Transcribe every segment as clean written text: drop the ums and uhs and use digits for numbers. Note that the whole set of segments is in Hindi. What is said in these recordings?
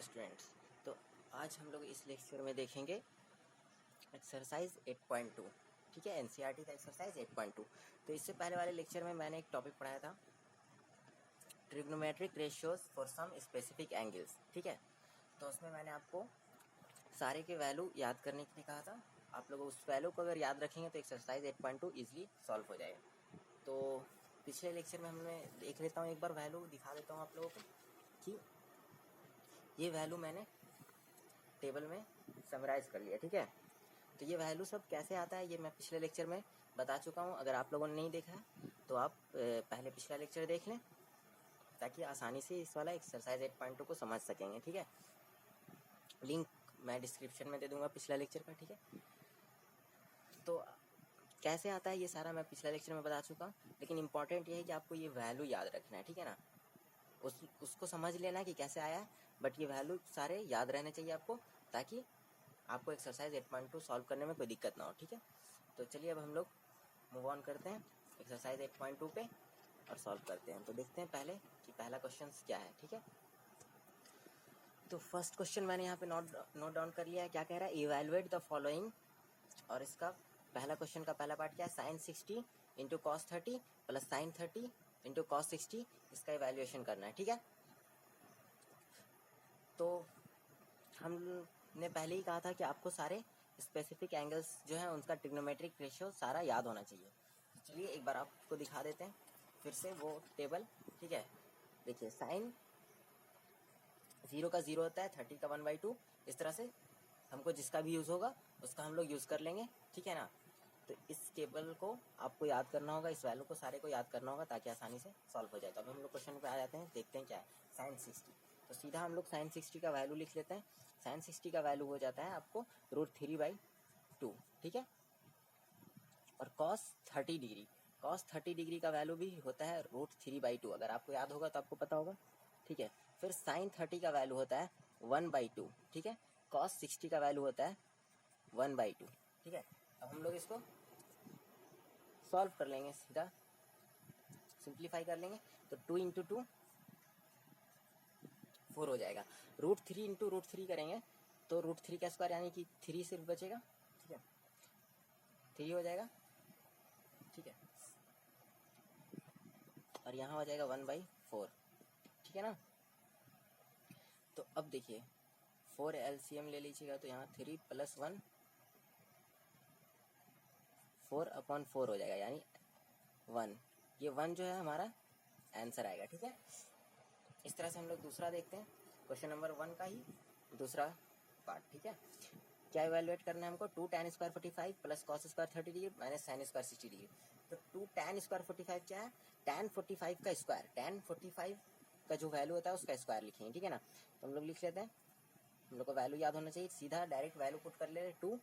Hello students. तो आज हम लोग इस लेक्चर में देखेंगे एक्सरसाइज 8.2। ठीक है, एनसीईआरटी का एक्सरसाइज 8.2। तो इससे पहले वाले लेक्चर में मैंने एक टॉपिक पढ़ाया था, trigonometric ratios for some specific angles. ठीक है, तो उसमें मैंने आपको सारे के वैल्यू याद करने के लिए कहा था। आप लोग उस वैल्यू को अगर याद रखेंगे तो एक्सरसाइज 8.2 ईजिली सॉल्व हो जाएगा। तो पिछले लेक्चर में हमने देख लेता हूँ, एक बार वैल्यू दिखा देता हूँ आप लोगों को कि ये वैल्यू मैंने टेबल में समराइज कर लिया। ठीक है, तो ये वैल्यू सब कैसे आता है ये मैं पिछले लेक्चर में बता चुका हूँ। अगर आप लोगों ने नहीं देखा है तो आप पहले पिछला लेक्चर देख लें ताकि आसानी से इस वाला एक्सरसाइज 8.2 को समझ सकेंगे। ठीक है, लिंक मैं डिस्क्रिप्शन में दे दूंगा पिछला लेक्चर का। ठीक है, तो कैसे आता है ये सारा मैं पिछला लेक्चर में बता चुका हूँ, लेकिन इंपॉर्टेंट ये है कि आपको ये वैल्यू याद रखना है। ठीक है ना, उसको समझ लेना कि कैसे आया है, बट ये वैल्यू सारे याद रहने चाहिए आपको, ताकि आपको एक्सरसाइज 8.2 सॉल्व करने में कोई दिक्कत ना हो। ठीक है, तो चलिए अब हम लोग मूव ऑन करते हैं एक्सरसाइज 8.2 पे और सॉल्व करते हैं। तो देखते हैं पहले कि पहला क्वेश्चन क्या है। ठीक है, तो फर्स्ट क्वेश्चन मैंने यहाँ पे नोट डाउन कर लिया है। क्या कह रहा है, इवैल्यूएट द फॉलोइंग, और इसका पहला क्वेश्चन का पहला पार्ट क्या है, sine 60 into cos 30 plus sine 30 into cos 60, इसका इवैल्यूएशन करना है। ठीक है, तो हमने पहले ही कहा था कि आपको सारे स्पेसिफिक एंगल्स जो है उनका ट्रिग्नोमेट्रिक रेशियो सारा याद होना चाहिए। तो चलिए एक बार आपको दिखा देते हैं फिर से वो टेबल। ठीक है, देखिए साइन 0 का 0 होता है, 30 का 1/2। इस तरह से हमको जिसका भी यूज़ होगा उसका हम लोग यूज़ कर लेंगे। ठीक है ना, तो इस टेबल को आपको याद करना होगा, इस वैल्यू को सारे को याद करना होगा ताकि आसानी से सॉल्व हो जाए। तो अब हम लोग क्वेश्चन पे आ जाते हैं, देखते हैं क्या है साइन 60। तो सीधा हम लोग साइन 60 का वैल्यू लिख लेते हैं। साइन 60 का वैल्यू हो जाता है आपको √3/2। ठीक है, और कॉस 30 डिग्री, कॉस 30 डिग्री का वैल्यू भी होता है √3/2। अगर आपको याद होगा तो आपको पता होगा। ठीक है, फिर साइन 30 का वैल्यू होता है 1/2। ठीक है, कॉस 60 का वैल्यू होता है 1/2। ठीक है, अब हम लोग इसको सॉल्व कर लेंगे, सीधा सिंप्लीफाई कर लेंगे। तो 2 इंटू 2 4 हो जाएगा। √3 इंटू √3 करेंगे तो √3 का स्क्वायर यानी कि 3 सिर्फ बचेगा। ठीक है, 3 हो जाएगा। ठीक है, और यहाँ हो जाएगा 1/4। ठीक है ना, तो अब देखिए 4 एलसीएम ले लीजिएगा तो यहाँ 3 + 1 4/4 हो जाएगा, यानी 1। ये 1 जो है हमारा आंसर आएगा। ठीक है, इस तरह से हम लोग दूसरा देखते हैं, क्वेश्चन नंबर 1 का ही दूसरा पार्ट। ठीक है, क्या इवैल्यूएट करना है हमको, 2 tan square 45 plus cos square 30 degree minus sine square 60 degree. तो 2 tan स्क्वायर 45 क्या है, tan 45 का स्क्वायर, tan 45 का जो वैल्यू होता है उसका स्क्वायर लिखेंगे। ठीक है ना, तो हम लोग लिख लेते हैं, हम लोग को वैल्यू याद होना चाहिए, सीधा डायरेक्ट वैल्यू पुट कर ले रहे। 2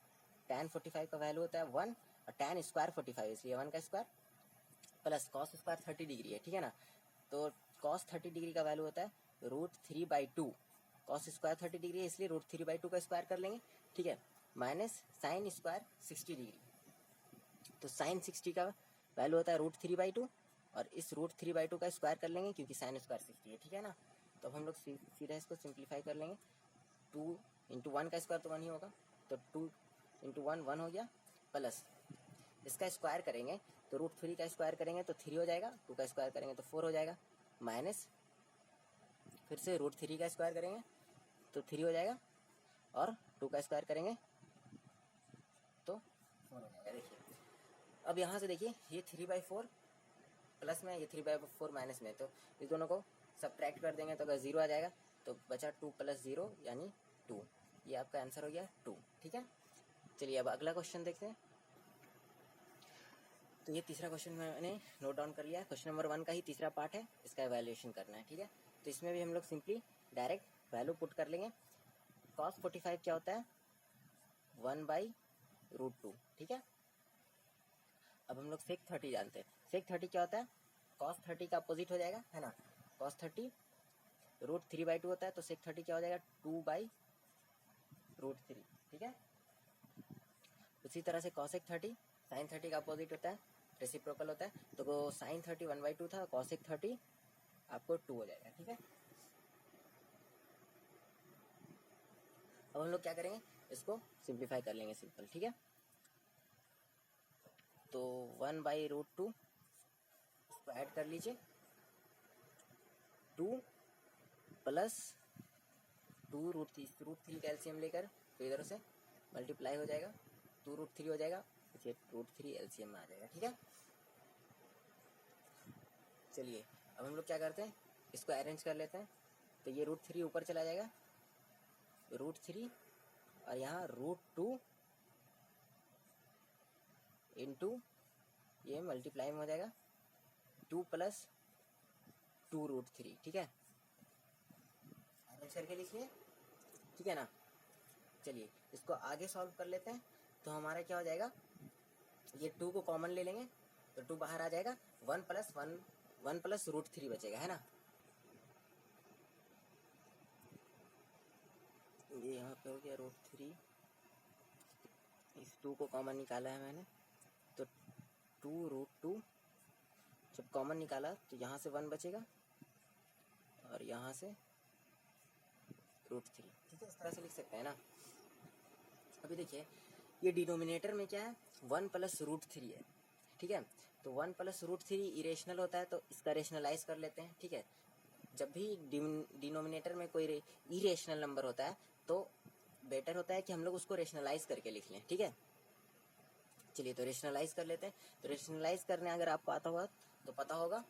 tan 45 का वैल्यू होता है 1 और tan स्क्वायर 45 इसलिए 1 का square plus cos square 30 degree है। ठीक है ना, तो कॉस 30 डिग्री का वैल्यू होता है √3/2। कॉस स्क्वायर 30 डिग्री है इसलिए √3/2 का स्क्वायर कर लेंगे। ठीक है, माइनस साइन स्क्वायर 60 डिग्री, तो साइन 60 का वैल्यू होता है √3/2 और इस √3/2 का स्क्वायर कर लेंगे क्योंकि साइन स्क्वायर 60 है। ठीक है ना, तो हम लोग सीधा इसको सिंप्लीफाई कर लेंगे। 2 इंटू 1 का स्क्वायर तो 1 ही होगा, तो 2 इंटू 1 1 हो गया, प्लस इसका स्क्वायर करेंगे तो √3 का स्क्वायर करेंगे तो 3 हो जाएगा, 2 का स्क्वायर करेंगे तो 4 हो जाएगा, माइनस फिर से √3 का स्क्वायर करेंगे तो 3 हो जाएगा और 2 का स्क्वायर करेंगे तो 4 हो जाएगा। देखिए अब यहाँ से देखिए ये 3/4 प्लस में, ये 3/4 माइनस में, तो इस दोनों को सब्ट्रैक्ट कर देंगे तो अगर 0 आ जाएगा तो बचा 2 + 0 यानी 2। ये आपका आंसर हो गया 2। ठीक है, चलिए अब अगला क्वेश्चन देखते हैं। तो ये तीसरा क्वेश्चन मैंने नोट डाउन कर लिया है, क्वेश्चन नंबर 1 का ही तीसरा पार्ट है, इसका इवैल्यूएशन करना है। ठीक है, तो इसमें भी हम लोग सिंपली डायरेक्ट वैल्यू पुट कर लेंगे। cos 45 क्या होता है, 1/√2। ठीक है, अब हम लोग sec 30 जानते हैं। sec 30 क्या होता है, cos 30 का अपोजिट हो जाएगा, है ना। cos 30 √3/2 होता है, तो sec 30 क्या हो जाएगा, 2/√3। ठीक है, उसी तरह से cosec 30 sin 30 का अपोजिट होता है, रेसिप्रोकल होता है, तो sin 30 1/2 था, cosec 30 आपको 2 हो जाएगा। ठीक है, अब हम लोग क्या करेंगे, इसको सिंप्लीफाई कर लेंगे सिंपल, ठीक है। तो 1/√2 इसको ऐड कर लीजिए, 2 प्लस 2√3 का एलसीएम लेकर तो इधर से मल्टीप्लाई हो जाएगा, 2√3 हो जाएगा, इसे √3 एलसीएम में आ जाएगा, ठीक है। चलिए अब हम लोग क्या करते हैं, इसको अरेंज कर लेते हैं। तो ये √3 ऊपर चला जाएगा, √3 और यहाँ √2 इंटू ये मल्टीप्लाई में हो जाएगा 2 प्लस 2√3, ठीक है। अरेंज करके लिखिए, ठीक है ना। चलिए इसको आगे सॉल्व कर लेते हैं। तो हमारा क्या हो जाएगा, ये 2 को कॉमन ले लेंगे तो 2 बाहर आ जाएगा, 1 प्लस √3 बचेगा, है ना। ये यहाँ पे हो गया √3, इस 2 को कॉमन निकाला है मैंने, तो 2√2 जब कॉमन निकाला तो यहाँ से 1 बचेगा और यहाँ से √3, ठीक है। इस तरह से लिख सकते हैं ना। अभी देखिए ये डिनोमिनेटर में क्या है, 1 प्लस √3 है, ठीक है। तो 1 प्लस √3 इरेशनल होता है, तो इसका रेशनलाइज कर लेते हैं, ठीक है। जब भी डिनोमिनेटर में कोई इरेशनल नंबर होता है तो बेटर होता है कि हम लोग उसको रेशनलाइज करके लिख लें, ठीक है। चलिए तो रेशनलाइज कर लेते हैं। तो रेशनलाइज करने अगर आपको आता होगा तो पता होगा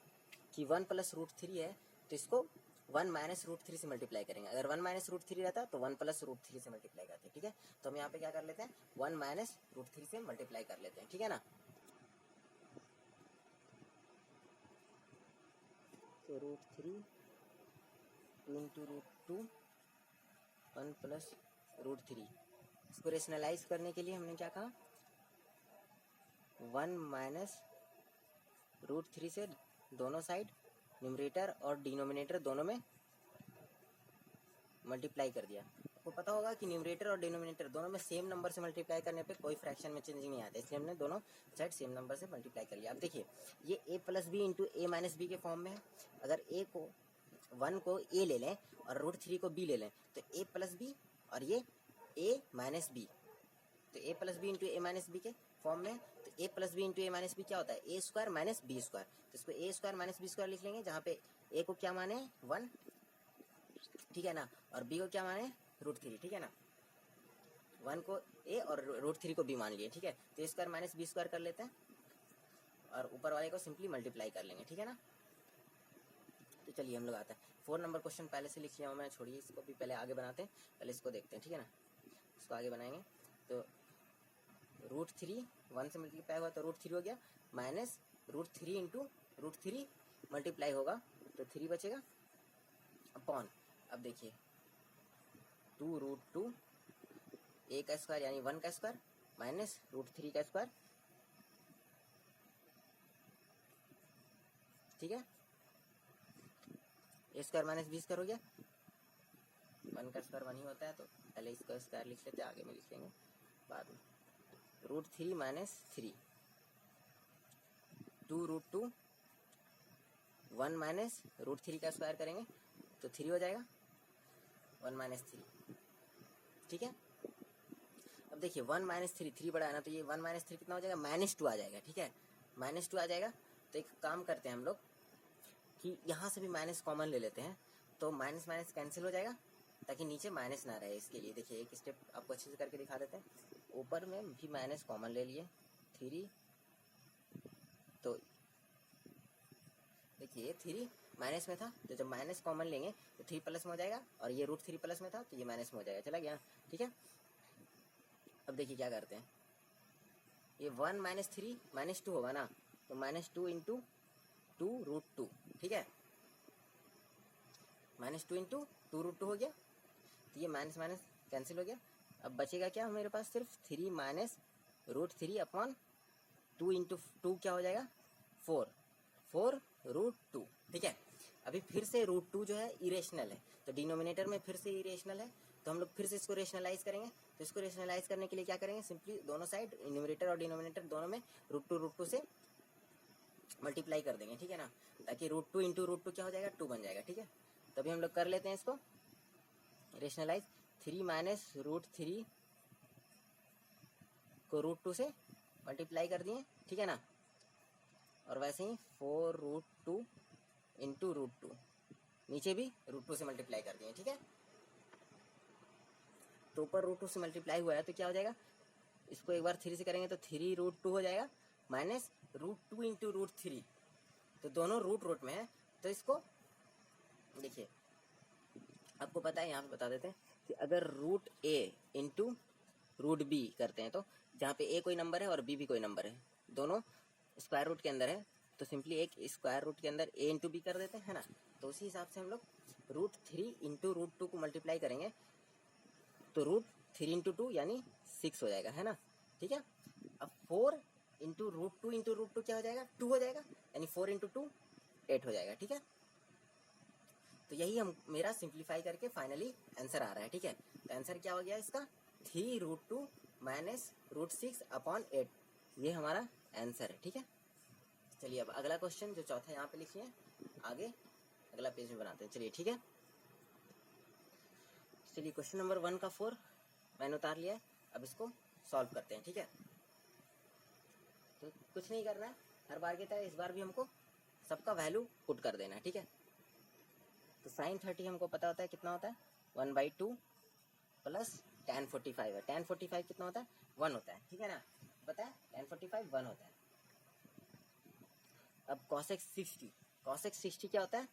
कि 1 प्लस √3 है, तो इसको 1 माइनस √3 से मल्टीप्लाई करेंगे। अगर 1 माइनस √3 रहता तो 1 प्लस √3 से मल्टीप्लाई करते हैं, ठीक है। तो हम यहाँ पे क्या कर लेते हैं, 1 माइनस √3 से मल्टीप्लाई कर लेते हैं, ठीक है ना। तो √3 इंटू √2 1 प्लस √3, इसको रेशनलाइज करने के लिए हमने क्या कहा, 1 माइनस √3 से दोनों साइड न्यूमरेटर और डिनोमिनेटर दोनों में मल्टीप्लाई कर दिया। आपको पता होगा कि न्यूमरेटर और डिनोमिनेटर दोनों में सेम नंबर से मल्टीप्लाई करने पे कोई फ्रैक्शन में चेंजिंग नहीं आता, इसलिए हमने दोनों साइड सेम नंबर से मल्टीप्लाई कर लिया। अब देखिए ये a plus b into a minus b के फॉर्म में है। अगर a को 1 को a ले लें और √3 को b ले लें तो a प्लस बी और ये a माइनस बी, तो a plus b into a minus b के फॉर्म में। तो a plus b into a minus b क्या होता है, a square minus b square. तो इसको a square minus b square लिख लेंगे, जहाँ पे a को क्या माने 1, ठीक है ना, और b को क्या माने √3, ठीक है ना। 1 को a और √3 को b मान लिए, ठीक है। तो a square minus b square कर लेते हैं और ऊपर वाले को सिंपली मल्टीप्लाई कर लेंगे, ठीक है ना। तो चलिए हम लोग आते हैं 4 नंबर क्वेश्चन पहले से लिख लिया हूँ मैं, छोड़िए इसको भी, पहले आगे बनाते हैं, पहले इसको देखते हैं, ठीक है ना। इसको आगे बनाएंगे तो √3 1 से मल्टीप्लाई हुआ तो √3 हो गया, माइनस √3 इंटू √3 मल्टीप्लाई होगा तो 3 बचेगा अपॉन, अब देखिए 2√2 a का स्क्वायर यानी 1 का स्क्वायर माइनस √3 का स्क्वायर, ठीक है। a square minus b square हो गया, 1 का स्क्वायर 1 ही होता है, तो पहले इसका स्क्वायर लिख लेते हैं, आगे में लिख लेंगे बाद में। √3 माइनस 3, 2√2 1 माइनस √3 का स्क्वायर करेंगे तो 3 हो जाएगा, 1 माइनस 3, ठीक है। अब देखिए 1 माइनस 3 बड़ा है ना, तो ये 1 माइनस 3 कितना हो जाएगा, -2 आ जाएगा, ठीक है, -2 आ जाएगा। तो एक काम करते हैं हम लोग कि यहाँ से भी माइनस कॉमन ले लेते हैं, तो माइनस माइनस कैंसिल हो जाएगा ताकि नीचे माइनस ना रहे। इसके लिए देखिए एक स्टेप आपको अच्छे से करके दिखा देते हैं। ऊपर में भी माइनस कॉमन ले लिए 3, तो देखिए 3 माइनस में था, तो जब माइनस कॉमन लेंगे तो 3 प्लस में हो जाएगा, और ये √3 प्लस में था तो ये माइनस में हो जाएगा, चला गया, ठीक है। अब देखिए क्या करते हैं, ये 1 माइनस 3 -2 होगा ना, तो -2 इंटू 2√2, ठीक है, -2 इंटू 2√2 हो गया, तो ये माइनस माइनस कैंसिल हो गया। अब बचेगा क्या मेरे पास, सिर्फ 3 माइनस √3 अपॉन 2 इंटू 2 क्या हो जाएगा 4√2, ठीक है। अभी फिर से √2 जो है इरेशनल है, तो डिनोमिनेटर में फिर से इरेशनल है, तो हम लोग फिर से इसको रेशनलाइज करेंगे। तो इसको रेशनलाइज करने के लिए क्या करेंगे, सिंपली दोनों साइड न्यूमरेटर और डिनोमिनेटर दोनों में √2 से मल्टीप्लाई कर देंगे, ठीक है ना, ताकि √2 इंटू √2 क्या हो जाएगा 2 बन जाएगा, ठीक है। तभी हम लोग कर लेते हैं इसको रेशनलाइज। 3 माइनस रूट 3 को रूट 2 से मल्टीप्लाई कर दिए, ठीक है ना। और वैसे ही 4 रूट 2 इंटू रूट 2, नीचे भी रूट 2 से मल्टीप्लाई कर दिए, ठीक है। तो ऊपर रूट 2 से मल्टीप्लाई हुआ है तो क्या हो जाएगा, इसको एक बार 3 से करेंगे तो 3 रूट 2 हो जाएगा, माइनस रूट 2 इंटू रूट 3, तो दोनों रूट में है। तो इसको देखिए, आपको पता है, यहाँ पे बता देते हैं कि अगर रूट ए इंटू रूट बी करते हैं, तो जहाँ पे ए कोई नंबर है और बी भी कोई नंबर है, दोनों स्क्वायर रूट के अंदर है, तो सिंपली एक स्क्वायर रूट के अंदर ए इंटू बी कर देते हैं ना। तो उसी हिसाब से हम लोग रूट 3 इंटू रूट 2 को मल्टीप्लाई करेंगे तो रूट 3 इंटू 2 यानी 6 हो जाएगा, है ना, ठीक है। अब 4 इंटू रूट 2 क्या हो जाएगा, 2 हो जाएगा, यानी 4 इंटू 2 8 हो जाएगा, ठीक है। तो यही हम मेरा सिंप्लीफाई करके फाइनली आंसर आ रहा है, ठीक है। तो आंसर क्या हो गया इसका, 3 रूट 2 माइनस रूट 6 अपॉन 8, ये हमारा आंसर है, ठीक है। चलिए अब अगला क्वेश्चन जो चौथा यहाँ पे लिखिए, आगे अगला पेज में बनाते हैं, चलिए ठीक है। चलिए क्वेश्चन नंबर 1 का 4 मैंने उतार लिया है, अब इसको सॉल्व करते हैं, ठीक है। तो कुछ नहीं करना है, हर बार की तरह इस बार भी हमको सबका वैल्यू पुट कर देना है, ठीक है। तो साइन 30 हमको पता होता है कितना होता है, 1/2 प्लस tan 45 है, tan 45 कितना होता है, 1 होता है, ठीक है ना, पता है tan 45 1 होता है। अब cosec 60 क्या होता है,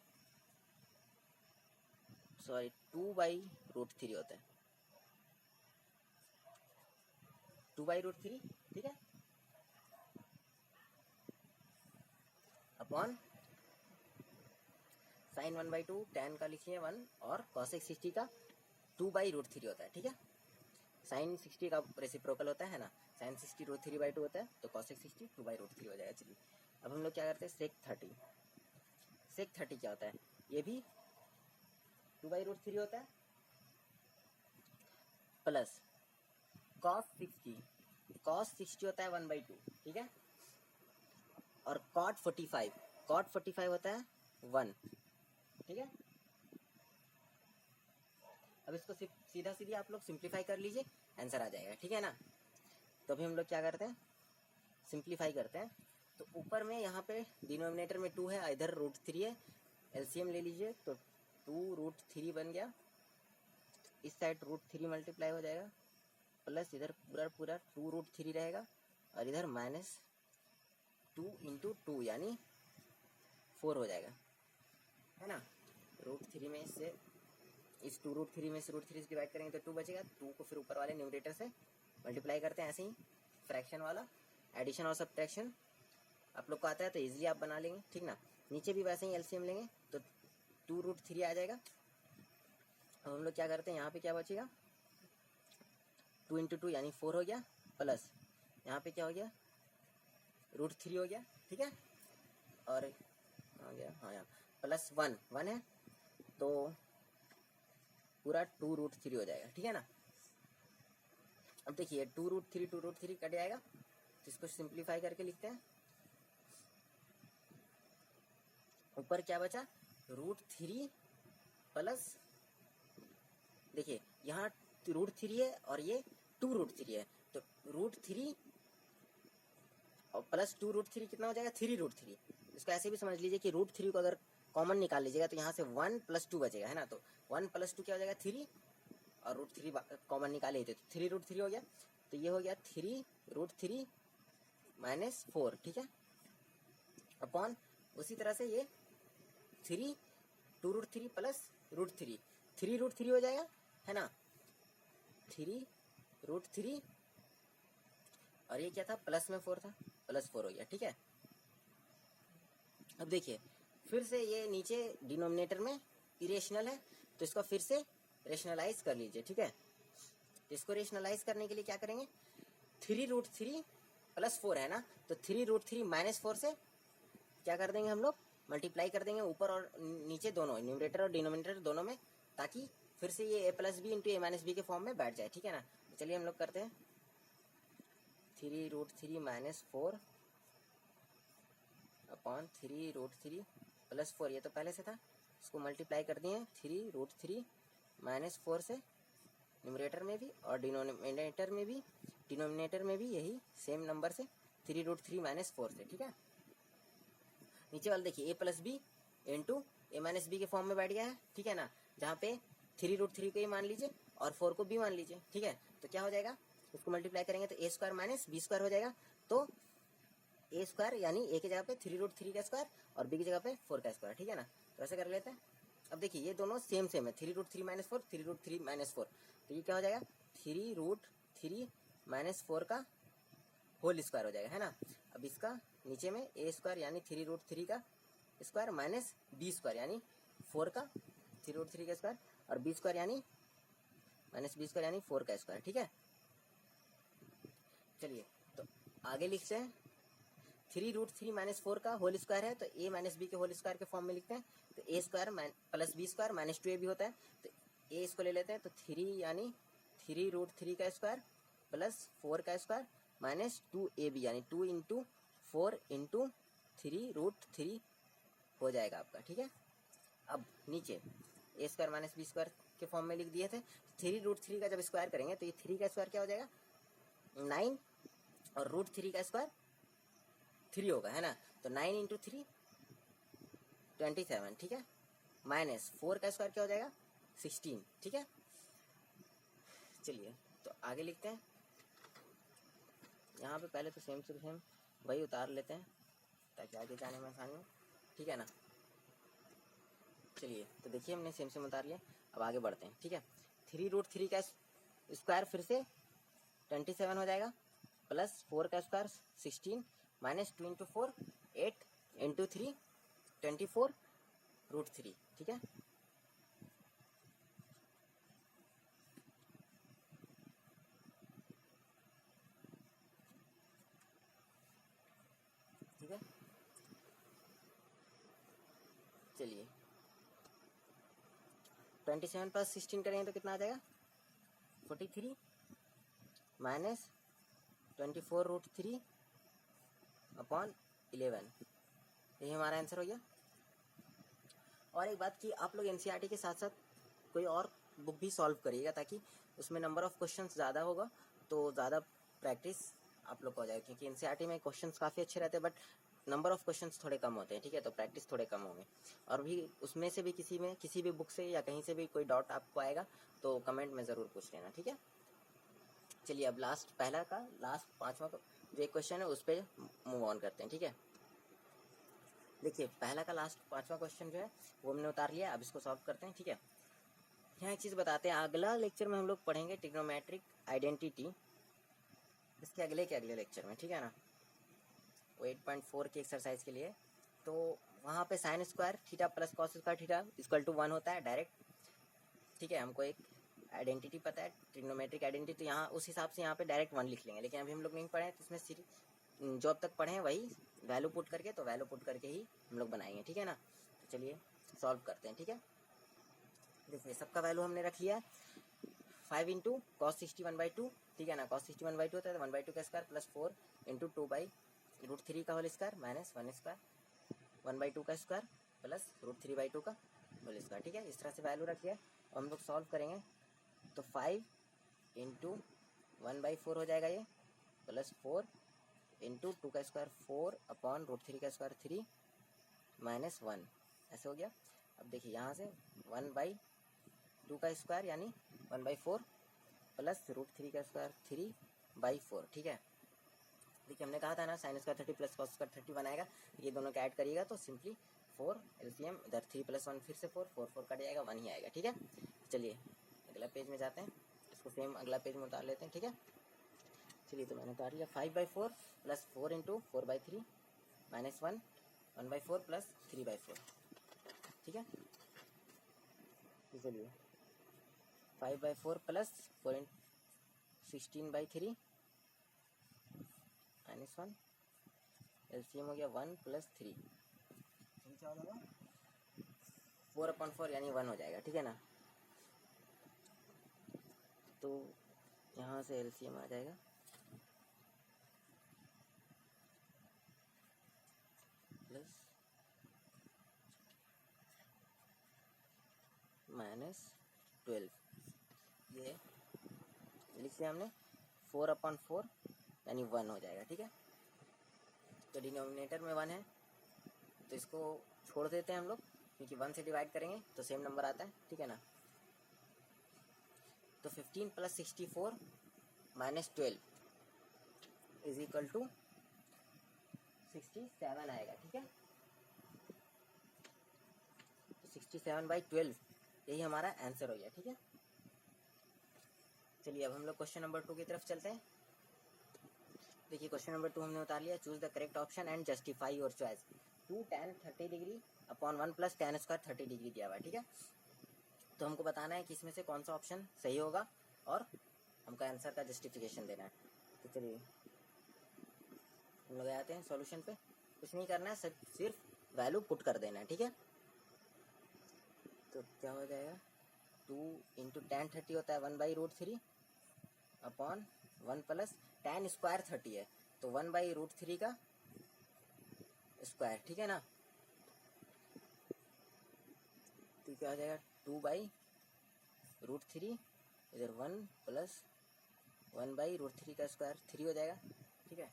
सॉरी 2/√3 होता है, 2/√3, ठीक है, अपॉन साइन 1/2, tan का लिखिए 1 और cosec 60 का 2/√3 होता है, ठीक है। साइन 60 का रेसिप्रोकल होता है ना, साइन 60 √3/2 होता है, तो cosec 60 2/√3 हो जाएगा। चलिए अब हम लोग क्या करते हैं, sec 30 क्या होता है, ये भी 2/√3 होता है, प्लस cos 60 होता है 1/2, ठीक है, और cot 45 होता है 1, ठीक है। अब इसको सीधा आप लोग सिंप्लीफाई कर लीजिए, आंसर आ जाएगा, ठीक है ना। तो अभी हम लोग क्या करते हैं, सिंप्लीफाई करते हैं। तो ऊपर में यहाँ पे डिनोमिनेटर में 2 है, इधर √3 है, एलसीएम ले लीजिए तो 2√3 बन गया, इस साइड √3 मल्टीप्लाई हो जाएगा, प्लस इधर पूरा 2√3 रहेगा, और इधर -2 इंटू 2 यानी 4 हो जाएगा, है ना। √3 में से इस 2√3 में से √3 से डिवाइड करेंगे तो 2 बचेगा, 2 को फिर ऊपर वाले न्यूमरेटर से मल्टीप्लाई करते हैं, ऐसे ही फ्रैक्शन वाला एडिशन और सब्ट्रैक्शन आप लोग को आता है तो इजीली आप बना लेंगे, ठीक ना। नीचे भी वैसे ही एलसीएम लेंगे तो 2√3 आ जाएगा। अब हम लोग क्या करते हैं, यहाँ पे क्या बचेगा, 2 इंटू 2 यानी 4 हो गया, प्लस यहाँ पे क्या हो गया, √3 हो गया, ठीक है, और आ गया, हाँ यहाँ प्लस 1 है तो पूरा 2√3 हो जाएगा, ठीक है ना। अब देखिए 2√3 कट जाएगा, तो इसको सिंप्लीफाई करके लिखते हैं। ऊपर क्या बचा, √3 प्लस, देखिए यहाँ √3 है और ये 2√3 है, तो √3 और प्लस 2√3 कितना हो जाएगा, 3√3। इसको ऐसे भी समझ लीजिए कि √3 को अगर कॉमन निकाल लीजिएगा तो यहाँ से 1 + 2 बचेगा, है ना। तो 1 + 2 क्या हो जाएगा, 3, और √3 कॉमन निकाले थे तो 3√3 हो गया, तो ये हो गया 3√3 - 4, ठीक है, अपॉन उसी तरह से ये 2√3 प्लस √3 3√3 हो जाएगा, है ना, 3√3, और ये क्या था, प्लस में 4 था, +4 हो गया, ठीक है। अब देखिए फिर से ये नीचे डिनोमिनेटर में इरेशनल है, तो इसको फिर से रेशनलाइज कर लीजिए, ठीक है। तो इसको रेशनलाइज करने के लिए क्या करेंगे, 3√3 + 4 है ना, तो 3√3 - 4 से क्या कर देंगे हम लोग, मल्टीप्लाई कर देंगे ऊपर और नीचे दोनों, न्यूमरेटर और डिनोमिनेटर दोनों में, ताकि फिर से ये a + b into a - b के फॉर्म में बैठ जाए, ठीक है ना। तो चलिए हम लोग करते हैं, 3√3 - 4 अपॉन 3√3 + 4, ये तो पहले से था, इसको मल्टीप्लाई कर दिए 3√3 - 4 से, न्यूमरेटर में भी और डिनोमिनेटर में भी यही सेम नंबर से 3√3 माइनस 4 से, ठीक है। नीचे वाला देखिए a plus b into a minus b के फॉर्म में बैठ गया है, ठीक है ना, जहाँ पे 3√3 को ही मान लीजिए और 4 को भी मान लीजिए, ठीक है। तो क्या हो जाएगा, उसको मल्टीप्लाई करेंगे तो a square minus b square हो जाएगा। तो a स्क्वायर यानी a की जगह पे 3√3 का स्क्वायर और b की जगह पे 4 का स्क्वायर, ठीक है ना। तो ऐसे कर लेते हैं। अब देखिए ये दोनों सेम है, 3√3 माइनस 4, 3√3 माइनस 4, तो ये क्या हो जाएगा 3√3 माइनस 4 का होल स्क्वायर हो जाएगा, है ना। अब इसका नीचे में a स्क्वायर यानी 3√3 का स्क्वायर माइनस बी स्क्वायर यानी 4 का 3√3 का स्क्वायर और बी स्क्वायर यानी माइनस बी स्क्वायर यानी 4 का स्क्वायर, ठीक है। चलिए तो आगे लिखते हैं, 3√3 माइनस 4 का होल स्क्वायर है तो a माइनस बी के होल स्क्वायर के फॉर्म में लिखते हैं। तो a square plus b square minus 2a भी होता है, तो a इसको ले लेते हैं तो 3 यानी 3√3 का स्क्वायर प्लस 4 का स्क्वायर माइनस 2ab यानी 2 इंटू 4 इंटू 3√3 हो जाएगा आपका, ठीक है। अब नीचे a square minus b square के फॉर्म में लिख दिए थे। 3√3 का जब स्क्वायर करेंगे तो ये 3 का स्क्वायर क्या हो जाएगा 9 और √3 का स्क्वायर 3 होगा, है ना। तो 9 इंटू 3 27, ठीक है, माइनस 4 का स्क्वायर क्या हो जाएगा 16, ठीक है। चलिए तो आगे लिखते हैं। यहाँ पे पहले तो सेम टू सेम वही उतार लेते हैं ताकि आगे जाने में आसानी हो, ठीक है ना। चलिए तो देखिए हमने सेम उतार लिया। अब आगे बढ़ते हैं, ठीक है। 3√3 का स्क्वायर फिर से 27 हो जाएगा प्लस 4 का स्क्वायर 16 माइनस 2 इंटू 4 8 इंटू 3 24√3, ठीक है। ठीक है, चलिए 27 प्लस 16 करेंगे तो कितना आ जाएगा 43 माइनस 24√3 अपॉन 11, यही हमारा आंसर हो गया। और एक बात कि आप लोग एनसीईआरटी के साथ साथ कोई और बुक भी सॉल्व करिएगा ताकि उसमें नंबर ऑफ क्वेश्चंस ज़्यादा होगा तो ज़्यादा प्रैक्टिस आप लोग को हो जाएगी, क्योंकि एनसीईआरटी में क्वेश्चंस काफ़ी अच्छे रहते हैं बट नंबर ऑफ क्वेश्चंस थोड़े कम होते हैं, ठीक है। तो प्रैक्टिस थोड़े कम होंगे और भी उसमें से भी किसी भी बुक से या कहीं से भी कोई डाउट आपको आएगा तो कमेंट में ज़रूर पूछ लेना, ठीक है। चलिए अब लास्ट पाँचवा जो एक क्वेश्चन है उस पर मूव ऑन करते हैं, ठीक है। देखिए पहला का लास्ट पाँचवा क्वेश्चन जो है वो हमने उतार लिया, अब इसको सॉल्व करते हैं, ठीक है। यहाँ एक चीज़ बताते हैं, अगला लेक्चर में हम लोग पढ़ेंगे ट्रिग्नोमेट्रिक आइडेंटिटी, इसके अगले लेक्चर में, ठीक है ना। वो 8.4 की एक्सरसाइज के लिए तो वहाँ पे sine square theta plus cos square theta equal to 1 होता है डायरेक्ट, ठीक है। हमको एक आइडेंटिटी पता है ट्रिग्नोमेट्रिक आइडेंटिटी, तो यहाँ उस हिसाब से यहाँ पे डायरेक्ट 1 लिख लेंगे, लेकिन अभी हम लोग नहीं पढ़े तो इसमें सिर्फ जो अब तक पढ़े हैं वही वैल्यू पुट करके ही हम लोग बनाएंगे, ठीक है ना। तो चलिए सॉल्व करते हैं, ठीक है। देखिए सबका वैल्यू हमने रख लिया 5 इंटू कॉस 61/2, ठीक है ना। कॉस 61/2 होता है तो 1/2 का स्क्वायर प्लस 4 इंटू 2/√3 का होल स्क्वायर माइनस 1 स्क्वायर 1/2 का स्क्वायर प्लस √3/2 का होल स्क्वायर, ठीक है। इस तरह से वैल्यू रख लिया और हम लोग सॉल्व करेंगे तो 5 इंटू 1/4 हो जाएगा ये प्लस 4 इंटू 2 का स्क्वायर 4 अपॉन √3 का स्क्वायर 3 माइनस 1, ऐसे हो गया। अब देखिए यहाँ से 1/2 का स्क्वायर यानी 1/4 प्लस √3 का स्क्वायर 3/4, ठीक है। देखिए हमने कहा था ना sine square 30 plus cos square 30 बनाएगा, ये दोनों का ऐड करिएगा तो सिंपली 4 एलसीएम इधर 3 + 1 फिर से 4 कट जाएगा 1 ही आएगा, ठीक है। चलिए अगला पेज में जाते हैं, इसको सेम अगला पेज में उतार लेते हैं, ठीक है। चलिए तो मैंने उतार लिया 5/4 प्लस 4 इंटू 4/3 माइनस 1 1/4 प्लस 3/4, ठीक है। चलिए 5/4 प्लस 4 16/3 माइनस 1 एलसीएम हो गया 1 + 3, क्या हो जाएगा 4/4 यानी 1 हो जाएगा, ठीक है ना। तो यहाँ से एलसीएम आ जाएगा प्लस -12, ये लिख लिया हमने, 4/4 यानी 1 हो जाएगा। ठीक है, तो डिनोमिनेटर में 1 है तो इसको छोड़ देते हैं हम लोग, क्योंकि 1 से डिवाइड करेंगे तो सेम नंबर आता है। ठीक है ना, तो 15 + 64 - 12 इज इक्वल टू 67 आएगा। ठीक है, तो 67/12 यही हमारा आंसर हो गया। ठीक है, चलिए अब हम लोग क्वेश्चन नंबर 2 की तरफ चलते हैं। देखिए क्वेश्चन नंबर 2 हमने उतार लिया, choose the correct option and justify your choice. 2 tan 30 degree upon 1 + tan square 30 degree दिया हुआ है। ठीक है, तो हमको बताना है कि इसमें से कौन सा ऑप्शन सही होगा और हमको आंसर का जस्टिफिकेशन देना है। तो चलिए हम लोग आते हैं सॉल्यूशन पे। कुछ नहीं करना है, सिर्फ वैल्यू पुट कर देना है। ठीक है, तो क्या हो जाएगा, 2 × tan 30 होता है 1/√3 अपॉन 1 + tan स्क्वायर 30 है तो 1/√3 का स्क्वायर। ठीक है ना, तो क्या हो जाएगा, 2/√3 इधर 1 + 1/√3 का स्क्वायर 3 हो जाएगा। ठीक है,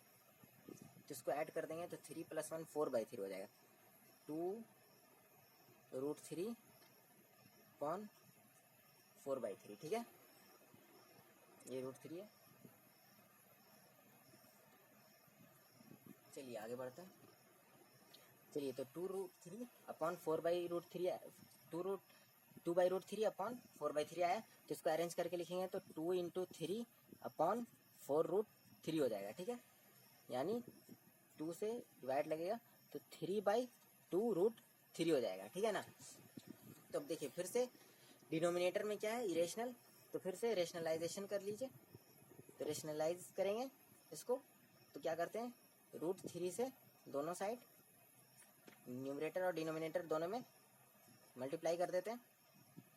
तो इसको ऐड कर देंगे तो 3 + 1 4/3 हो जाएगा। 2√3 अपॉन 4/3। ठीक है, ये √3 है। चलिए आगे बढ़ते हैं। चलिए तो 2√3 अपॉन 4/√3 2/√3 अपॉन 4/3 आया, तो इसको अरेंज करके लिखेंगे तो 2 × 3 अपॉन 4√3 हो जाएगा। ठीक है, यानी 2 से डिवाइड लगेगा तो 3/2√3 हो जाएगा। ठीक है ना, तो अब देखिए फिर से डिनोमिनेटर में क्या है, इरेशनल, तो फिर से रेशनलाइजेशन कर लीजिए। तो रेशनलाइज करेंगे इसको, तो क्या करते हैं, √3 से दोनों साइड न्यूमरेटर और डिनोमिनेटर दोनों में मल्टीप्लाई कर देते हैं,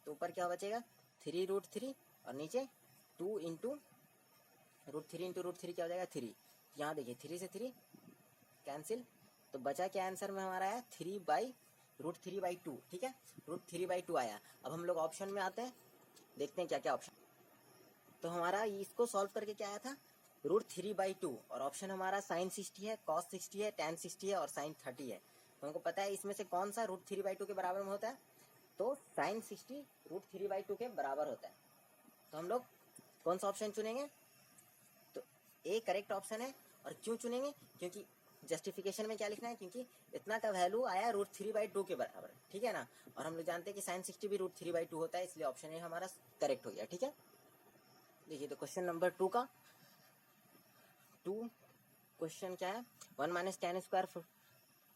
तो ऊपर क्या बचेगा, 3√3 और नीचे 2 × √3 × √3 क्या हो जाएगा, 3। यहाँ देखिए 3 से 3 कैंसिल, तो बचा क्या आंसर में हमारा आया 3/√3/2। ठीक है, √3/2 आया। अब हम लोग ऑप्शन में आते हैं, देखते हैं क्या क्या ऑप्शन। तो हमारा इसको सॉल्व करके क्या आया था, √3/2, और ऑप्शन हमारा sin 60 है, cos 60 है, tan 60 है और sin 30 है। तो हमको पता है इसमें से कौन सा √3/2 के बराबर में होता है, तो sin 60 √3/2 के बराबर होता है। तो हम लोग कौन सा ऑप्शन चुनेंगे, तो ए करेक्ट ऑप्शन है। और क्यों चुनेंगे, क्योंकि जस्टिफिकेशन में क्या लिखना है, क्योंकि इतना का वैल्यू आया √3/2 के बराबर। ठीक है ना, और हम लोग जानते हैं कि sin 60 भी √3/2 होता है, इसलिए ऑप्शन ए हमारा करेक्ट हो गया। ठीक है, देखिए तो क्वेश्चन नंबर 2 क्वेश्चन क्या है, 1 - tan square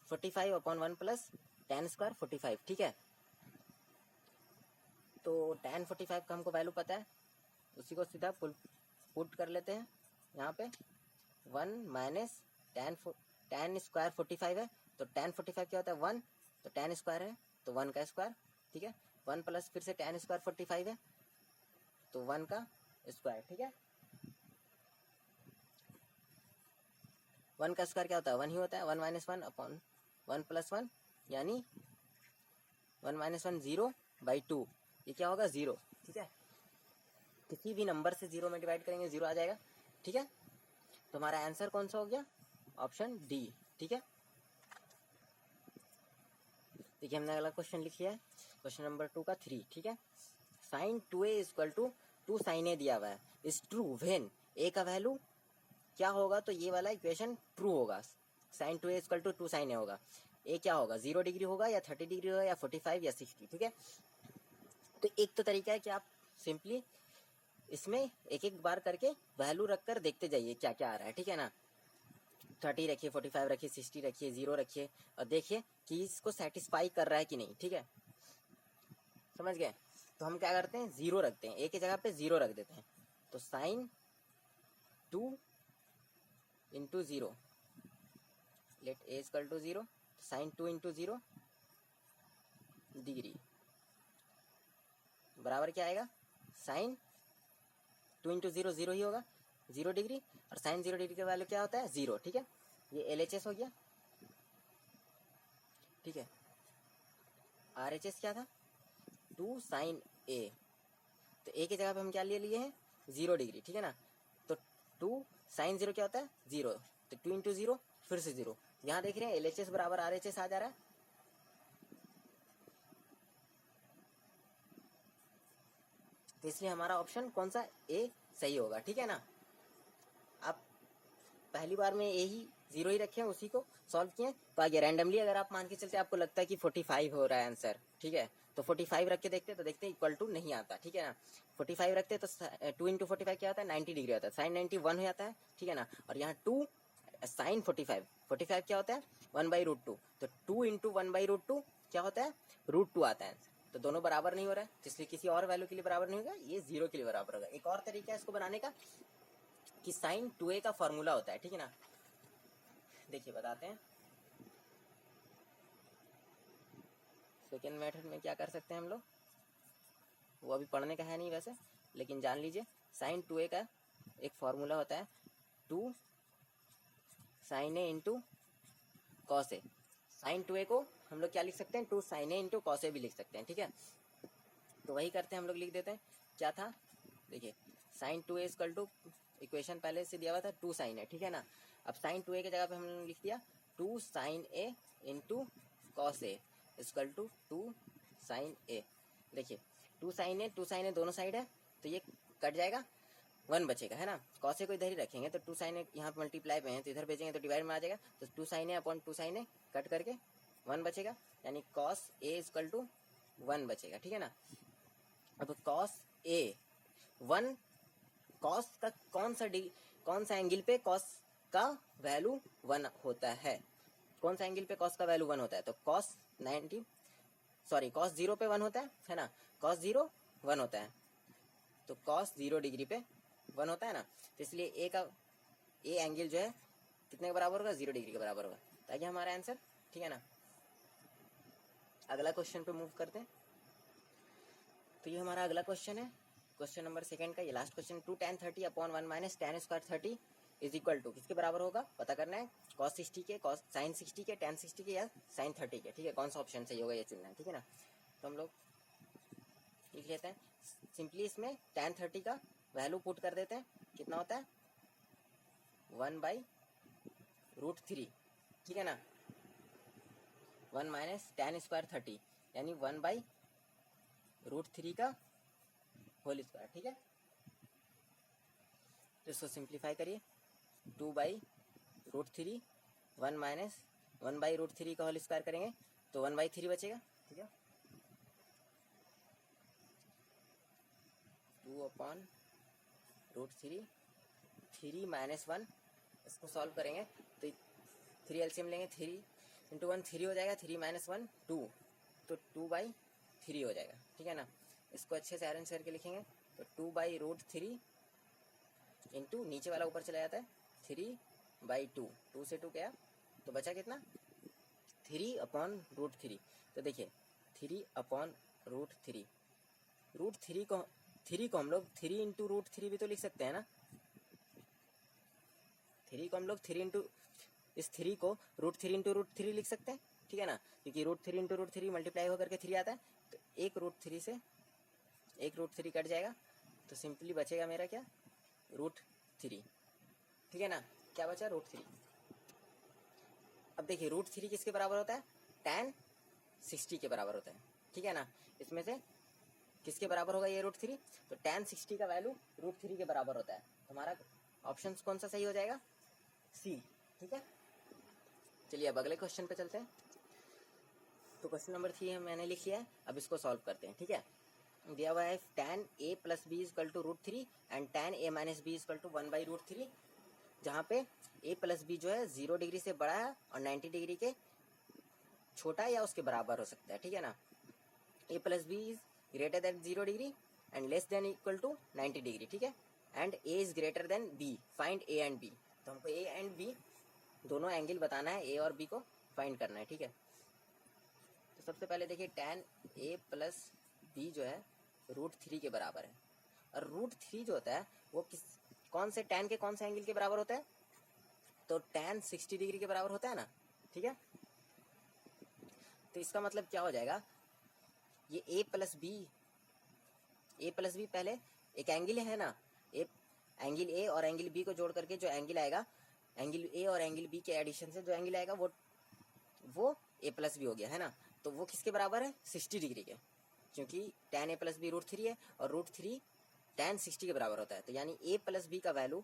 45 upon 1 + tan square 45। ठीक है, तो tan 45 का हमको वैल्यू पता है, उसी को सीधा पुट कर लेते हैं यहाँ पे। 1 - tan स्क्वायर 45 है, तो tan 45 क्या होता है 1, तो tan स्क्वायर है तो 1 का स्क्वायर। ठीक है, 1 + फिर से tan स्क्वायर 45 है तो 1 का स्क्वायर। ठीक है, 1 का स्क्वायर क्या होता है 1 ही होता है, 1 - 1 अपॉन 1 + 1 यानी 1 - 1 0/2, ये क्या होगा 0। ठीक है, किसी भी नंबर से 0 में डिवाइड करेंगे 0 आ जाएगा। ठीक है, तो हमारा आंसर कौन सा हो गया, ऑप्शन डी। ठीक है, देखिए हमने अगला क्वेश्चन लिख लिया है, क्वेश्चन नंबर 2 का 3। ठीक है, sin 2a = 2 sin a दिया हुआ है, इज ट्रू व्हेन a का वैल्यू क्या होगा, तो ये वाला इक्वेशन ट्रू होगा, sin 2a = 2 sin a होगा। a क्या होगा, 0 डिग्री होगा या 30 डिग्री होगा या 45 या 60। ठीक है, तो एक तो तरीका है कि आप सिंपली इसमें एक एक बार करके वैल्यू रखकर देखते जाइए क्या क्या आ रहा है। ठीक है ना, 30 रखिए, 45 रखिए, 60 रखिए, 0 रखिए, और देखिए कि इसको सेटिस्फाई कर रहा है कि नहीं। ठीक है, समझ गए, तो हम क्या करते हैं 0 रखते हैं, एक की जगह पे 0 रख देते हैं, तो sin 2 × 0 let a = 0, sin 2 × 0 degree बराबर क्या आएगा, sin 2 × 0 0 ही होगा, 0 डिग्री, और sin 0 डिग्री का वैल्यू क्या होता है 0। ठीक है, ये LHS हो गया। ठीक है, RHS क्या था 2 sin a, तो a की जगह पे हम क्या ले लिए हैं 0 डिग्री, ठीक है ना। तो 2 साइन 0 क्या होता है 0, तो 2 इंटू 0 फिर से 0। यहाँ देख रहे हैं LHS बराबर RHS आ जा रहा है, तो इसलिए हमारा ऑप्शन कौन सा ए सही होगा, ठीक है ना। आप पहली बार में ए ही 0 ही रखे हैं, उसी को सॉल्व किए, तो आगे रैंडमली अगर आप मान के चलते आपको लगता है कि 45 हो रहा है आंसर, ठीक है, तो 45 रख के देखते तो देखते इक्वल टू नहीं आता, ठीक है ना। 45 रखते तो 2 इंटू 45 क्या होता है 90 डिग्री होता है, साइन 91 हो जाता है, ठीक है ना। और यहाँ 2 साइन 45 क्या होता है 1/√2, तो 2 इंटू 1/√2 क्या होता है √2 आता है आंसर। तो दोनों बराबर नहीं हो रहा है, इसलिए किसी और वैल्यू के लिए बराबर नहीं होगा, ये 0 के लिए बराबर होगा। एक और तरीका है इसको बनाने का कि साइन 2a का फॉर्मूला होता है, ठीक है ना। देखिए बताते हैं, सेकेंड मेथड में क्या कर सकते हैं हम लोग, वो अभी पढ़ने का है नहीं वैसे, लेकिन जान लीजिए साइन 2a का एक फॉर्मूला होता है 2 sine A into cos A. Sign 2a को हम लोग क्या लिख सकते हैं 2 साइन ए इंटू कॉस ए भी लिख सकते हैं, ठीक है। तो वही करते हैं हम लोग, लिख देते हैं क्या था, देखिए sign 2a equal to, equation पहले से दिया हुआ था 2 साइन ए, ठीक है ना। अब साइन 2a की जगह पे हमने लिख दिया 2 sine A into cos A equal to 2 sine A. देखिए 2 साइन ए दोनों साइड है, तो ये कट जाएगा, 1 बचेगा, है ना। कॉस ए को इधर ही रखेंगे, तो 2 साइन ए यहाँ पर मल्टीप्लाई पे है, तो इधर भेजेंगे तो डिवाइड में आ जाएगा, तो 2 साइन ए अपॉन 2 साइन ए कट करके 1 बचेगा, यानी कॉस ए इक्वल टू 1 बचेगा, ठीक है ना। अब कॉस ए 1, कॉस का कौन सा एंगल पे कॉस का वैल्यू 1 होता है, कौन सा एंगल पे कॉस का वैल्यू 1 होता है, तो कॉस 0 पे 1 होता है ना, कॉस 0 1 होता है, तो कॉस 0 डिग्री पे 1 होता है ना, तो इसलिए ए एंगल जो है कितने के बराबर होगा 0 डिग्री के बराबर होगा, ताकि हमारा आंसर, ठीक है ना। अगला क्वेश्चन पे मूव करते हैं, तो ये हमारा अगला क्वेश्चन है, क्वेश्चन नंबर 2 का, ये last question. 2 tan 30 upon 1 minus tan square 30 is equal to किसके बराबर होगा पता करना है, cos 60 के, साइन 60 के, tan 60 के या साइन 30 के, ठीक है। कौन सा ऑप्शन सही होगा ये चुनना है, ठीक है ना। तो हम लोग लिख लेते हैं सिंपली, इसमें tan 30 का वैल्यू पुट कर देते हैं, कितना होता है 1/√3, ठीक है ना। 1 माइनस tan स्क्वायर 30 यानी 1/√3 का होल स्क्वायर, ठीक है। तो इसको सिंप्लीफाई करिए, 2/√3 1 माइनस 1/√3 का होल स्क्वायर करेंगे तो 1/3 बचेगा, ठीक है। 2/√3 3 माइनस 1, इसको सॉल्व करेंगे तो 3 एलसीएम लेंगे, 3 इंटू 1 3 हो जाएगा, 3 माइनस 1 2, तो 2/3 हो जाएगा, ठीक है ना। इसको अच्छे से अरेंज करके लिखेंगे, तो 2/√3 इंटू नीचे वाला ऊपर चला जाता है 3/2, 2 से 2 गया तो बचा कितना 3/√3। तो देखिए 3/√3, √3 को हम लोग 3 इंटू √3 भी तो लिख सकते हैं ना, 3 को हम लोग 3 इंटू, इस 3 को √3 इंटू √3 लिख सकते हैं, ठीक है ना, क्योंकि √3 इंटू √3 मल्टीप्लाई होकर के 3 आता है, तो एक √3 से एक √3 कट जाएगा, तो सिंपली बचेगा मेरा क्या √3, ठीक है ना। क्या बचा √3। अब देखिए √3 किसके बराबर होता है tan 60 के बराबर होता है, ठीक है ना। इसमें से किसके बराबर होगा ये √3, तो tan 60 का वैल्यू √3 के बराबर होता है, हमारा ऑप्शन कौन सा सही हो जाएगा सी, ठीक है। चलिए अब अगले क्वेश्चन पे चलते हैं। तो क्वेश्चन नंबर 3 मैंने लिख लिया है, अब इसको सॉल्व करते हैं, ठीक है। दिया हुआ है tan a plus b equal to √3 and tan a minus b equal to 1/√3, जहाँ पे a प्लस बी जो है 0 डिग्री से बड़ा है और 90 डिग्री के छोटा या उसके बराबर हो सकता है, ठीक है ना। a plus B is greater than 0 degree and less than equal to 90 degree, ठीक है। And a is greater than b, find a and b। तो हमको a एंड b दोनों एंगल बताना है, a और b को फाइंड करना है, ठीक है। तो सबसे पहले देखिए tan a प्लस बी जो है √3 के बराबर है, और √3 जो होता है वो कौन से tan के कौन से एंगल के बराबर होता है, तो tan 60 डिग्री के बराबर होता है ना, ठीक है। तो इसका मतलब क्या हो जाएगा, ये a प्लस बी पहले एक एंगल है ना, a एंगल ए और एंगल बी को जोड़ करके जो एंगल आएगा, एंगल ए और एंगल बी के एडिशन से जो एंगल आएगा वो ए प्लस बी हो गया, है ना। तो वो किसके बराबर है? 60 डिग्री के, क्योंकि tan a प्लस बी √3 है और √3 tan 60 के बराबर होता है। तो यानी a प्लस बी का वैल्यू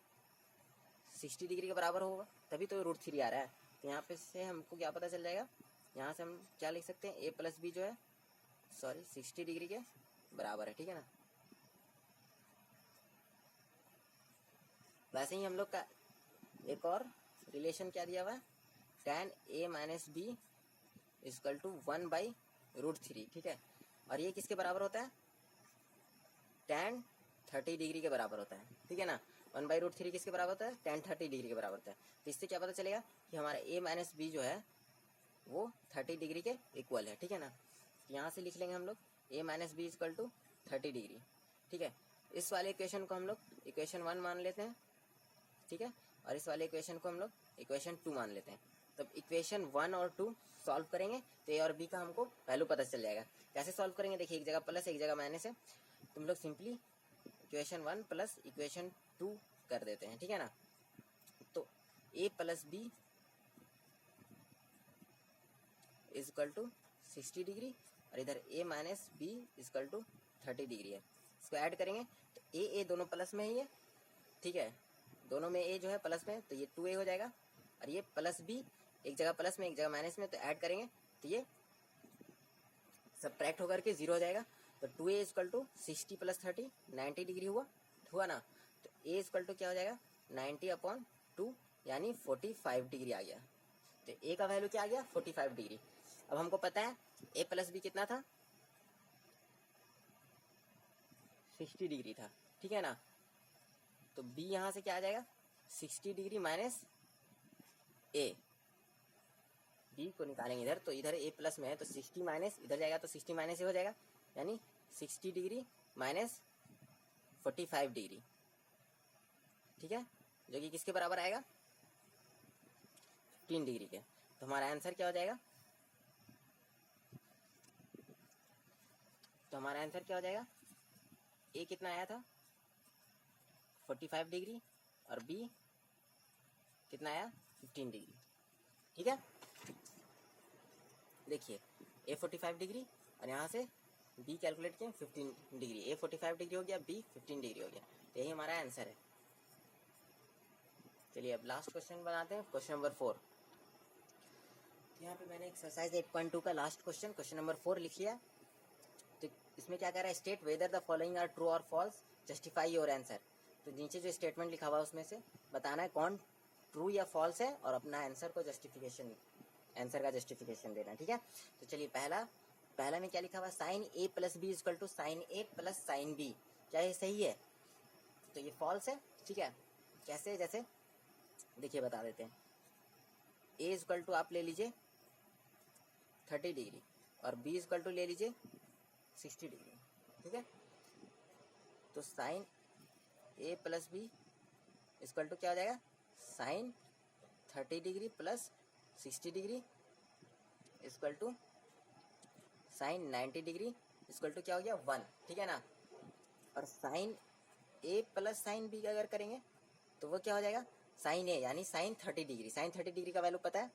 60 डिग्री के बराबर होगा, तभी तो √3 आ रहा है। तो यहाँ पे से हमको क्या पता चल जाएगा, यहाँ से हम क्या लिख सकते हैं, a प्लस बी जो है 60 डिग्री के बराबर है, ठीक है ना। वैसे ही हम लोग का एक और रिलेशन क्या दिया हुआ है, tan a minus b equal to 1/√3, ठीक है। और ये किसके बराबर होता है? tan 30 डिग्री के बराबर होता है, ठीक है ना। 1/√3 किसके बराबर होता है? tan 30 डिग्री के बराबर होता है। तो इससे क्या पता चलेगा कि हमारा a माइनस बी जो है वो 30 डिग्री के इक्वल है, ठीक है ना। तो यहाँ से लिख लेंगे हम लोग a minus b equal to 30 degree, ठीक है। इस वाले इक्वेशन को हम लोग इक्वेशन 1 मान लेते हैं, ठीक है, और इस वाले इक्वेशन को हम लोग इक्वेशन 2 मान लेते हैं। तब इक्वेशन 1 और 2 सॉल्व करेंगे तो ए और बी का हमको वैल्यू पता चल जाएगा। कैसे सॉल्व करेंगे, देखिए, एक जगह प्लस एक जगह माइनस है, तुम लोग सिंपली इक्वेशन 1 प्लस इक्वेशन 2 कर देते हैं, ठीक है ना। तो A plus B is equal to 60 degree और इधर A minus B is equal to 30 degree है। इसको ऐड करेंगे तो ए दोनों प्लस में ही है, ठीक है, दोनों में ए जो है प्लस में, तो ये 2a हो जाएगा। और ये प्लस बी एक जगह प्लस में एक जगह माइनस में, तो ऐड करेंगे तो ये सबट्रैक्ट होकर के 0 हो जाएगा। तो 2a equal to 60 plus 30 90 degree हुआ ना। तो a इक्वल टू क्या हो जाएगा, 90/2 यानी 45 डिग्री आ गया। तो a का वैल्यू क्या आ गया, 45 डिग्री। अब हमको पता है a प्लस बी कितना था, 60 डिग्री था, ठीक है ना। तो b यहाँ से क्या आ जाएगा, 60 डिग्री माइनस a, b को निकालेंगे इधर, तो इधर a प्लस में है तो 60 माइनस इधर जाएगा तो 60 माइनस ए हो जाएगा, यानी 60 डिग्री माइनस 45 डिग्री, ठीक है, जो कि किसके बराबर आएगा, 15 डिग्री के। तो हमारा आंसर क्या हो जाएगा, a कितना आया था 45 डिग्री और b कितना आया 15 डिग्री, ठीक है। देखिए a 45 डिग्री और यहाँ से b कैलकुलेट किए 15 डिग्री, a 45 डिग्री हो गया, b 15 डिग्री हो गया, तो यही हमारा आंसर है। चलिए अब लास्ट क्वेश्चन बनाते हैं, क्वेश्चन नंबर 4। यहाँ पे मैंने एक्सरसाइज 8.2 का लास्ट क्वेश्चन नंबर 4 लिख लिया। तो इसमें क्या कह रहा है, state whether the following are true और फॉल्स, जस्टिफाई योर आंसर। तो नीचे जो स्टेटमेंट लिखा हुआ है उसमें से बताना है कौन ट्रू या फॉल्स है और अपना आंसर का जस्टिफिकेशन देना, ठीक है। तो चलिए पहला में क्या लिखा हुआ है, sine a plus b equal to sine a plus sine b, क्या ये सही है, तो ये फॉल्स है, ठीक है। कैसे, जैसे देखिए बता देते हैं, a इक्वल टू आप ले लीजिए 30 डिग्री और b इक्वल टू ले लीजिए 60 डिग्री, ठीक है। तो sine a plus b equal to क्या हो जाएगा, sine 30 degree plus 60 degree equal to sine 90 degree equal to क्या हो गया 1, ठीक है ना। और sine a plus sine b अगर करेंगे तो वो क्या हो जाएगा, साइन a यानी साइन 30 डिग्री, साइन 30 डिग्री का वैल्यू पता है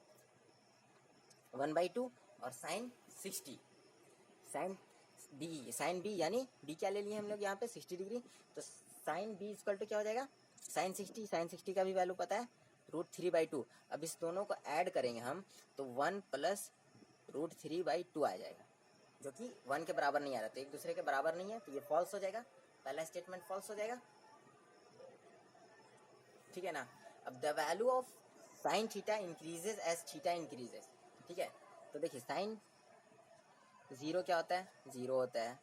1/2 और साइन 60, साइन b यानी b क्या ले लिए हम लोग यहाँ पे 60 डिग्री, तो साइन b इक्वल टू क्या हो जाएगा, साइन 60 का भी वैल्यू पता है √3/2। अब इस दोनों को ऐड करेंगे हम तो 1 प्लस √3/2 आ जाएगा, जो कि 1 के बराबर नहीं आ रहा, तो एक दूसरे के बराबर नहीं है, तो ये फॉल्स हो जाएगा, पहला स्टेटमेंट फॉल्स हो जाएगा, ठीक है ना। अब the value of sine theta increases as theta increases, ठीक है। तो देखिए साइन 0 क्या होता है, 0 होता है,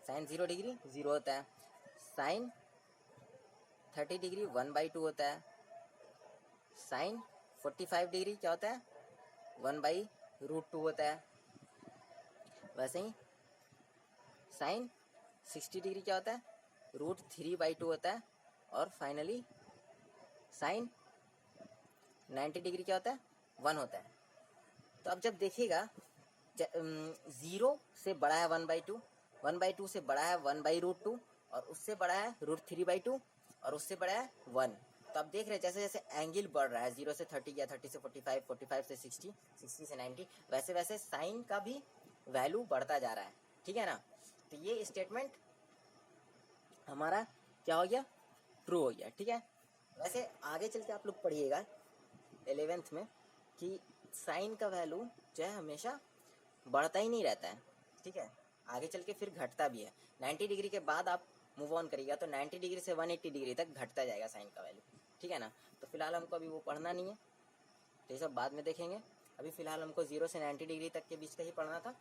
साइन 0 डिग्री 0 होता है, साइन 30 डिग्री 1/2 होता है, साइन 45 डिग्री क्या होता है 1/√2 होता है, वैसे ही साइन 60 डिग्री क्या होता है √3/2 होता है, और फाइनली साइन 90 डिग्री क्या होता है 1 होता है। तो अब जब देखिएगा 0 से बड़ा है 1/2, 1/2 से बड़ा है 1/√2 और उससे बड़ा है √3/2, और उससे बड़ा है 1। तो आप देख रहे हैं जैसे जैसे एंगल बढ़ रहा है, 0 से 30 गया, 30 से 45, 45 से 60, 60 से 90, वैसे वैसे साइन का भी वैल्यू बढ़ता जा रहा है, ठीक है ना। तो ये स्टेटमेंट हमारा क्या हो गया, ट्रू हो गया, ठीक है। वैसे आगे चल के आप लोग पढ़िएगा 11th में कि साइन का वैल्यू जो है हमेशा बढ़ता ही नहीं रहता है, ठीक है, आगे चल के फिर घटता भी है। 90 डिग्री के बाद आप मूव ऑन करिएगा तो 90 डिग्री से 180 डिग्री तक घटता जाएगा साइन का वैल्यू, ठीक है ना। तो फिलहाल हमको अभी वो पढ़ना नहीं है, तो ये सब बाद में देखेंगे। अभी फिलहाल हमको 0 से 90 डिग्री तक के बीच का ही पढ़ना था।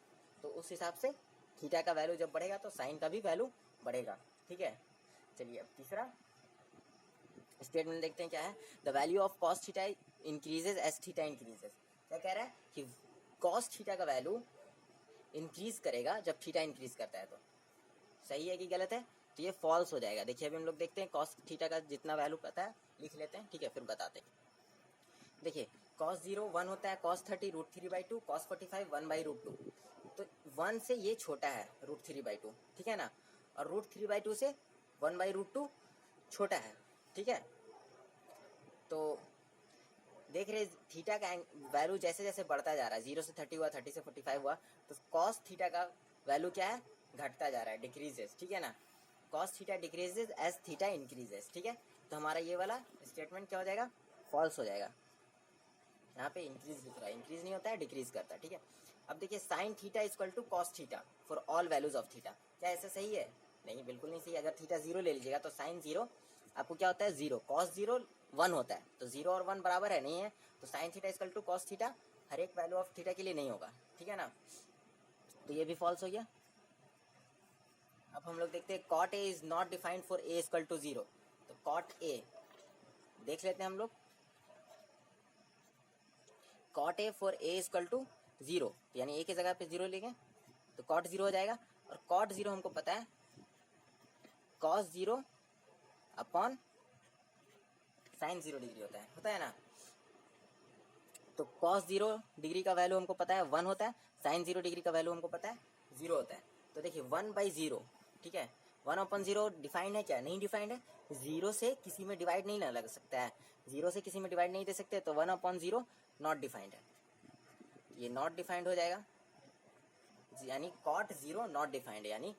तो उस हिसाब से थीटा का वैल्यू जब बढ़ेगा तो साइन का भी वैल्यू बढ़ेगा, ठीक है। चलिए अब तीसरा स्टेटमेंट देखते हैं क्या है। The value of cos theta increases as theta increases. क्या कह रहा है कि कॉस थीटा का वैल्यू इंक्रीज करेगा जब थीटा इंक्रीज करता है। तो सही है कि गलत है, तो ये फॉल्स हो जाएगा। देखिए अभी हम लोग देखते हैं कॉस थीटा का जितना वैल्यू पता है लिख लेते हैं, ठीक है, फिर बताते हैं। देखिए कॉस 0 1 होता है, कॉस 30 √3/2, कॉस 45 1/√2। तो 1 से ये छोटा है √3/2, ठीक है ना, और √3/2 से 1/√2 छोटा है, ठीक है। तो देख रहे थीटा का वैल्यू जैसे जैसे बढ़ता जा रहा है, 0 से 30 हुआ, 30 से 45 हुआ, तो कॉस थीटा का वैल्यू क्या है, घटता जा रहा है, डिक्रीजेस, ठीक है ना। Cos theta decreases as theta increases, ठीक है। तो हमारा ये वाला स्टेटमेंट क्या हो जाएगा, फॉल्स हो जाएगा। यहाँ पे इंक्रीज लिख रहा है, इंक्रीज नहीं होता है, डिक्रीज करता है, ठीक है। अब देखिए sine theta equal to cos theta for all values of theta. क्या ऐसा सही है, नहीं, बिल्कुल नहीं सही। अगर थीटा 0 ले लीजिएगा तो साइन 0 आपको क्या होता है 0, कॉस 0 1 होता है, तो 0 और 1 बराबर है, नहीं है। तो sine theta equal to cos theta हर एक वैल्यू ऑफ थीटा के लिए नहीं होगा, ठीक है ना। तो ये भी फॉल्स हो गया। अब हम लोग देखते हैं cot a is not defined for a equal to 0। तो कॉट ए देख लेते हैं हम लोग, cot a for a equal to 0, यानी ए की जगह पे 0 लेंगे तो कॉट 0 हो जाएगा। और कॉट 0 हमको पता है कॉस 0 अपॉन साइन 0 डिग्री होता है ना। तो कॉस 0 डिग्री का वैल्यू हमको पता है 1 होता है, साइन 0 डिग्री का वैल्यू हमको पता है 0 होता है। तो देखिए 1/0, ठीक है, 1/0 डिफाइंड है क्या, नहीं डिफाइंड है। 0 से किसी में डिवाइड नहीं ना लग सकता है, 0 से किसी में डिवाइड नहीं दे सकते, तो 1/0 नॉट डिफाइंड है, ये नॉट डिफाइंड हो जाएगा, यानी कॉट 0 नॉट डिफाइंड है, यानी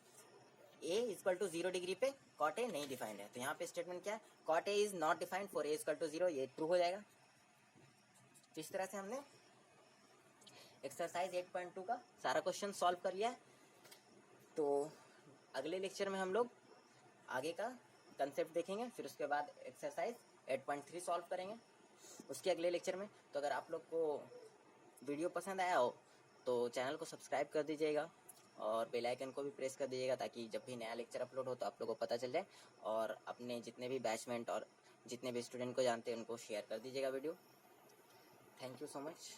ए इक्वल टू 0 डिग्री पे कॉट ए नहीं डिफाइंड है। तो यहाँ पे स्टेटमेंट क्या है, cot a is not defined for a equal to 0, ये ट्रू हो जाएगा। तो इस तरह से हमने एक्सरसाइज 8.2 का सारा क्वेश्चन सॉल्व कर लिया है। तो अगले लेक्चर में हम लोग आगे का कंसेप्ट देखेंगे, फिर उसके बाद एक्सरसाइज 8.3 सॉल्व करेंगे उसके अगले लेक्चर में। तो अगर आप लोग को वीडियो पसंद आया हो तो चैनल को सब्सक्राइब कर दीजिएगा और बेल आइकन को भी प्रेस कर दीजिएगा, ताकि जब भी नया लेक्चर अपलोड हो तो आप लोगों को पता चल जाए। और अपने जितने भी बैचमेट और जितने भी स्टूडेंट को जानते हैं उनको शेयर कर दीजिएगा video. Thank you so much.